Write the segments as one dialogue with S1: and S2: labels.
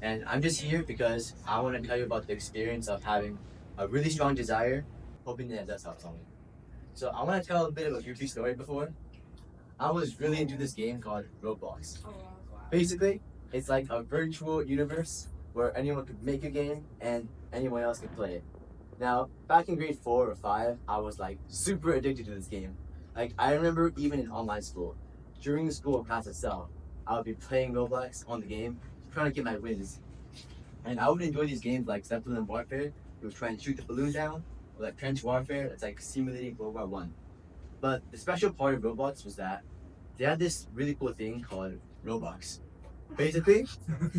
S1: And I'm just here because I want to tell you about the experience of having a really strong desire, hoping that does help someone. So I want to tell a bit of a goofy story before. I was really into this game called Roblox. Basically, it's like a virtual universe where anyone could make a game and anyone else could play it. Now, back in grade 4 or 5, I was like super addicted to this game. Like, I remember even in online school, during the school class itself, I would be playing Roblox on the game, trying to get my wins. And I would enjoy these games like Zeppelin Warfare, you would try and shoot the balloon down, or like Trench Warfare, it's like simulating World War One. But the special part of Roblox was that they had this really cool thing called Robux. Basically,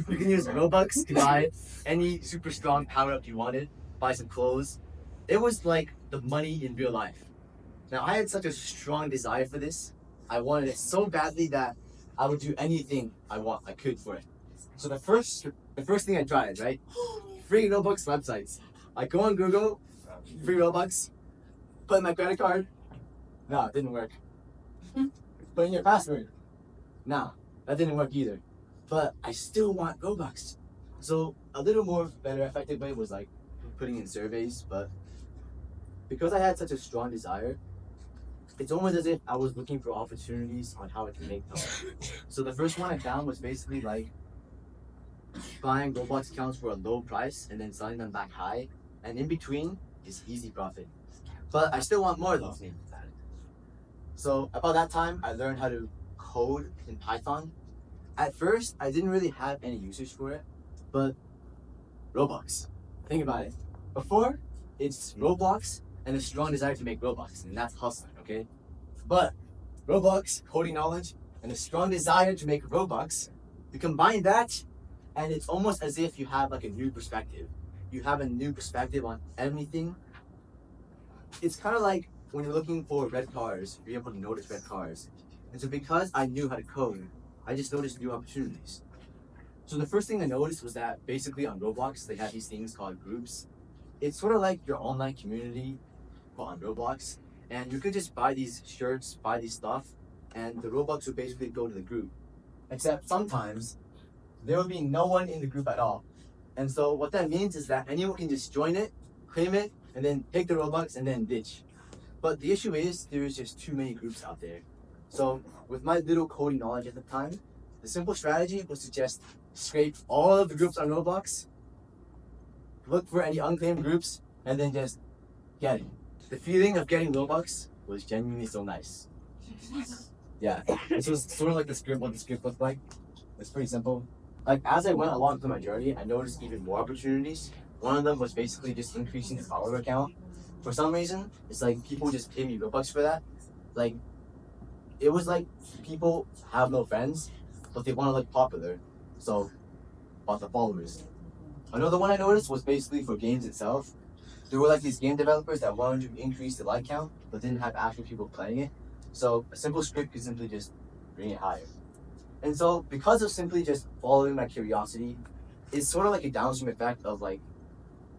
S1: you can use Robux to buy any super strong power up you wanted, buy some clothes. It was like the money in real life. Now, I had such a strong desire for this. I wanted it so badly that I would do anything I could for it. So the first thing I tried, right? Free Robux websites. I go on Google, free Robux, put in my credit card. No, it didn't work. Put in your password. Nah, that didn't work either. But I still want Robux. So a little more better effective way was like putting in surveys, but because I had such a strong desire, it's almost as if I was looking for opportunities on how I can make them. So the first one I found was basically like buying Roblox accounts for a low price and then selling them back high, and in between is easy profit. But I still want more though. So about that time, I learned how to code in Python. At first, I didn't really have any usage for it, but Roblox. Think about it. Before, it's Roblox and a strong desire to make Robux, and that's hustling, okay? But Roblox, coding knowledge, and a strong desire to make Robux, you combine that, and it's almost as if you have like a new perspective. You have a new perspective on everything. It's kind of like when you're looking for red cars, you're able to notice red cars. And so because I knew how to code, I just noticed new opportunities. So the first thing I noticed was that basically on Roblox, they have these things called groups. It's sort of like your online community, but on Roblox. And you could just buy these shirts, buy these stuff, and the Robux would basically go to the group. Except sometimes there would be no one in the group at all. And so what that means is that anyone can just join it, claim it, and then take the Robux and then ditch. But the issue is there's just too many groups out there. So with my little coding knowledge at the time, the simple strategy was to just scrape all of the groups on Roblox, look for any unclaimed groups, and then just get it. The feeling of getting Robux was genuinely so nice. Yeah, this was sort of like what the script looked like. It's pretty simple. Like as I went along through my journey, I noticed even more opportunities. One of them was basically just increasing the follower count. For some reason, it's like people just pay me Robux for that. Like, it was like people have no friends, but they want to look popular, so bought the followers. Another one I noticed was basically for games itself. There were like these game developers that wanted to increase the like count, but didn't have actual people playing it. So a simple script could simply just bring it higher. And so because of simply just following my curiosity, it's sort of like a downstream effect of like,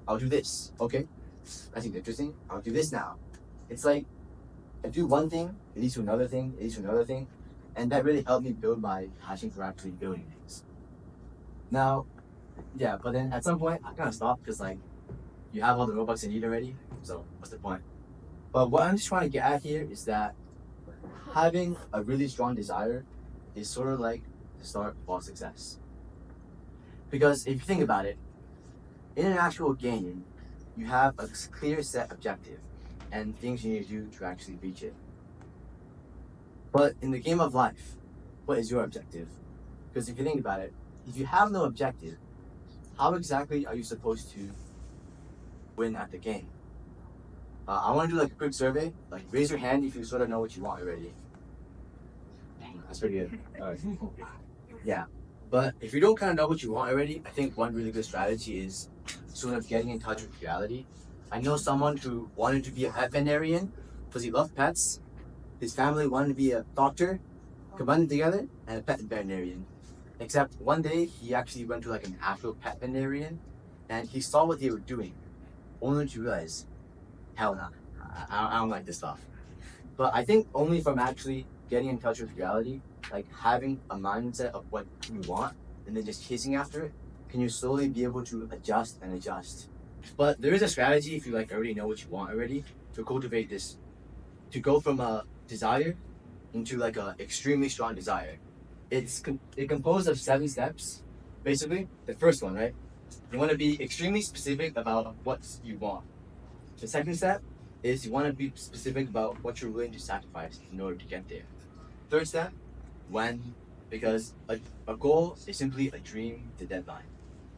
S1: I'll do this, okay? That seems interesting. I'll do this now. It's like I do one thing, it leads to another thing, it leads to another thing, and that really helped me build my passion for actually building things. Now, yeah, but then at some point I kind of stopped because like you have all the Robux you need already, so what's the point? But what I'm just trying to get at here is that having a really strong desire is sort of like the start of all success. Because if you think about it, in an actual game, you have a clear set objective and things you need to do to actually reach it. But in the game of life, what is your objective? Because if you think about it, if you have no objective, how exactly are you supposed to win at the game? I want to do like a quick survey. Like raise your hand if you sort of know what you want already. That's pretty good. All right. Yeah. But if you don't kind of know what you want already, I think one really good strategy is sort of getting in touch with reality. I know someone who wanted to be a pet veterinarian because he loved pets. His family wanted to be a doctor, combined together, and a pet veterinarian. Except one day he actually went to like an actual pet veterinarian and he saw what they were doing, only to realize, hell no, I don't like this stuff. But I think only from actually getting in touch with reality, like having a mindset of what you want and then just chasing after it, can can you slowly be able to adjust and adjust. But there is a strategy if you like already know what you want already to cultivate this, to go from a desire into like a extremely strong desire. It composed of 7 steps. Basically, the first one, right? You want to be extremely specific about what you want. The second step is you want to be specific about what you're willing to sacrifice in order to get there. Third step, when, because a goal is simply a dream, the deadline.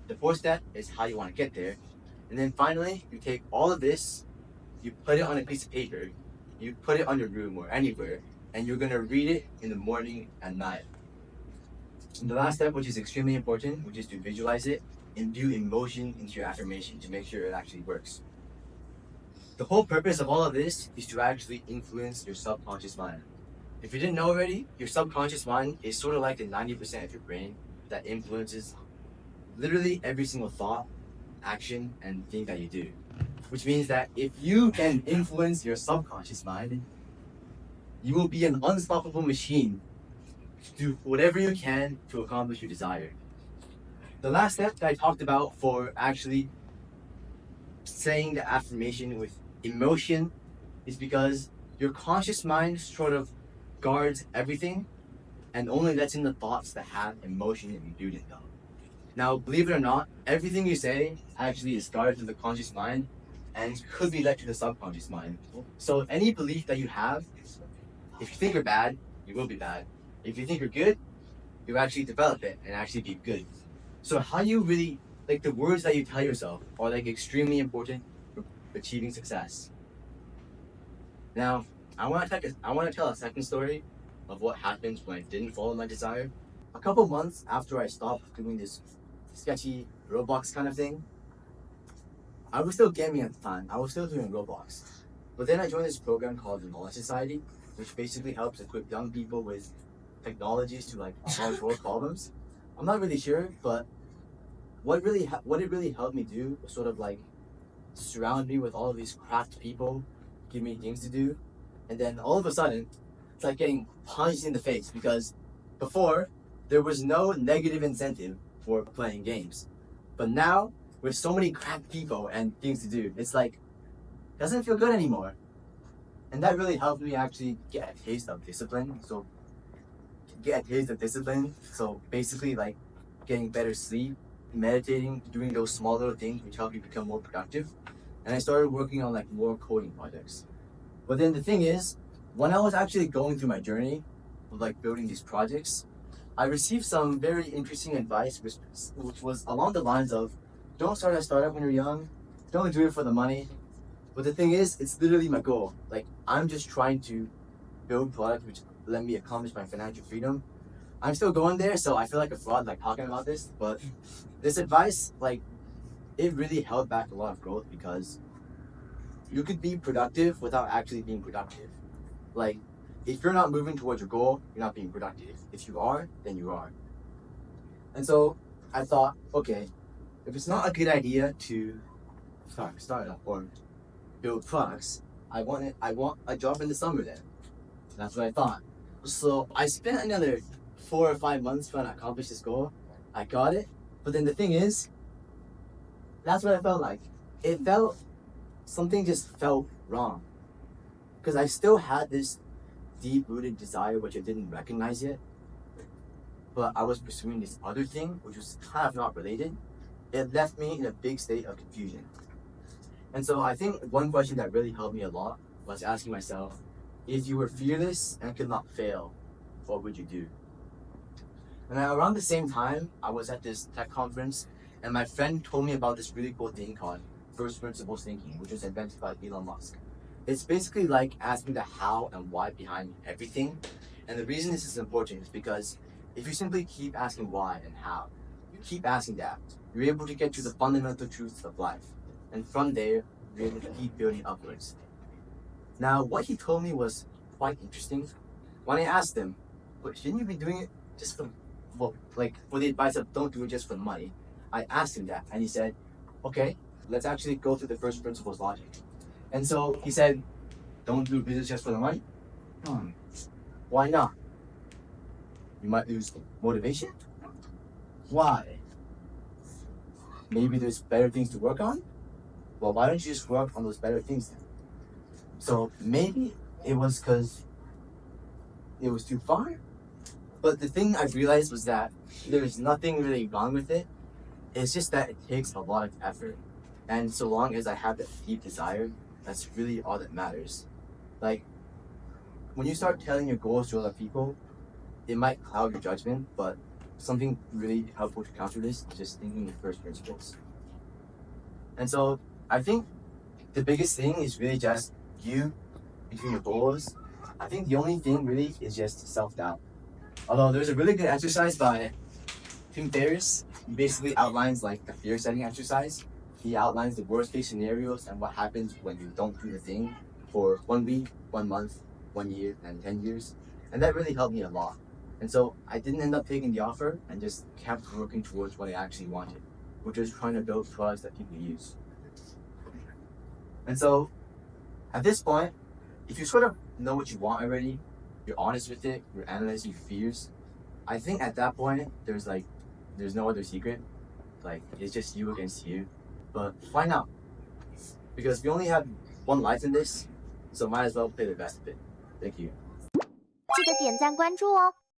S1: The fourth step is how you want to get there. And then finally, you take all of this, you put it on a piece of paper, you put it on your room or anywhere, and you're going to read it in the morning and night. And the last step, which is extremely important, which is to visualize it, imbue emotion into your affirmation to make sure it actually works. The whole purpose of all of this is to actually influence your subconscious mind. If you didn't know already, your subconscious mind is sort of like the 90% of your brain that influences literally every single thought, action, and thing that you do. Which means that if you can influence your subconscious mind, you will be an unstoppable machine to do whatever you can to accomplish your desire. The last step that I talked about for actually saying the affirmation with emotion is because your conscious mind sort of guards everything and only lets in the thoughts that have emotion imbued in them. Now, believe it or not, everything you say actually is guarded to the conscious mind and could be led to the subconscious mind. So any belief that you have, if you think you're bad, you will be bad. If you think you're good, you actually develop it and actually be good. So how you really, like the words that you tell yourself are like extremely important for achieving success. Now, I want to tell a second story of what happens when I didn't follow my desire. A couple months after I stopped doing this sketchy Roblox kind of thing, I was still gaming at the time. I was still doing Roblox. But then I joined this program called the Knowledge Society, which basically helps equip young people with technologies to like solve world problems. I'm not really sure, but what it really helped me do was sort of like surround me with all of these craft people, give me things to do, and then all of a sudden, it's like getting punched in the face because before there was no negative incentive for playing games, but now with so many craft people and things to do, it's like doesn't feel good anymore, and that really helped me actually get a taste of discipline. So basically, like getting better sleep, meditating, doing those small little things which help you become more productive. And I started working on like more coding projects. But then the thing is, when I was actually going through my journey of like building these projects, I received some very interesting advice, which was along the lines of, don't start a startup when you're young, don't do it for the money. But the thing is, it's literally my goal. Like I'm just trying to build products which let me accomplish my financial freedom. I'm still going there, so I feel like a fraud like talking about this, but this advice, like, it really held back a lot of growth because you could be productive without actually being productive. Like, if you're not moving towards your goal, you're not being productive. If you are, then you are. And so I thought, okay, if it's not a good idea to start up or build products, I want a job in the summer then. That's what I thought. So I spent another 4 or 5 months trying to accomplish this goal. I got it, but then the thing is, that's what I felt like. Something just felt wrong. Because I still had this deep-rooted desire which I didn't recognize yet, but I was pursuing this other thing which was kind of not related. It left me in a big state of confusion. And so I think one question that really helped me a lot was asking myself, if you were fearless and could not fail, what would you do? And around the same time, I was at this tech conference, and my friend told me about this really cool thing called first principles thinking, which was invented by Elon Musk. It's basically like asking the how and why behind everything. And the reason this is important is because if you simply keep asking why and how, you keep asking that, you're able to get to the fundamental truths of life. And from there, you're able to keep building upwards. Now, what he told me was quite interesting. When I asked him, but shouldn't you be doing it just for the advice of don't do it just for the money? I asked him that, and he said, okay, let's actually go through the first principles logic. And so he said, don't do business just for the money? Why not? You might lose motivation? Why? maybe there's better things to work on. Well, why don't you just work on those better things then? So maybe it was because it was too far. But the thing I realized was that there's nothing really wrong with it. It's just that it takes a lot of effort. And so long as I have that deep desire, that's really all that matters. Like, when you start telling your goals to other people, it might cloud your judgment, but something really helpful to counter this is just thinking in first principles. And so I think the biggest thing is really just you between your goals. I think the only thing really is just self-doubt. Although there's a really good exercise by Tim Ferriss. He basically outlines like a fear setting exercise. He outlines the worst case scenarios and what happens when you don't do the thing for 1 week, 1 month, 1 year, and 10 years. And that really helped me a lot. And so I didn't end up taking the offer and just kept working towards what I actually wanted, which is trying to build products that people use. And so at this point, if you sort of know what you want already, you're honest with it, you're analyzing your fears, I think at that point, there's no other secret. Like, it's just you against you. But why not? Because we only have one life in this, so might as well play the best of it. Thank you.
S2: 记得点赞关注哦，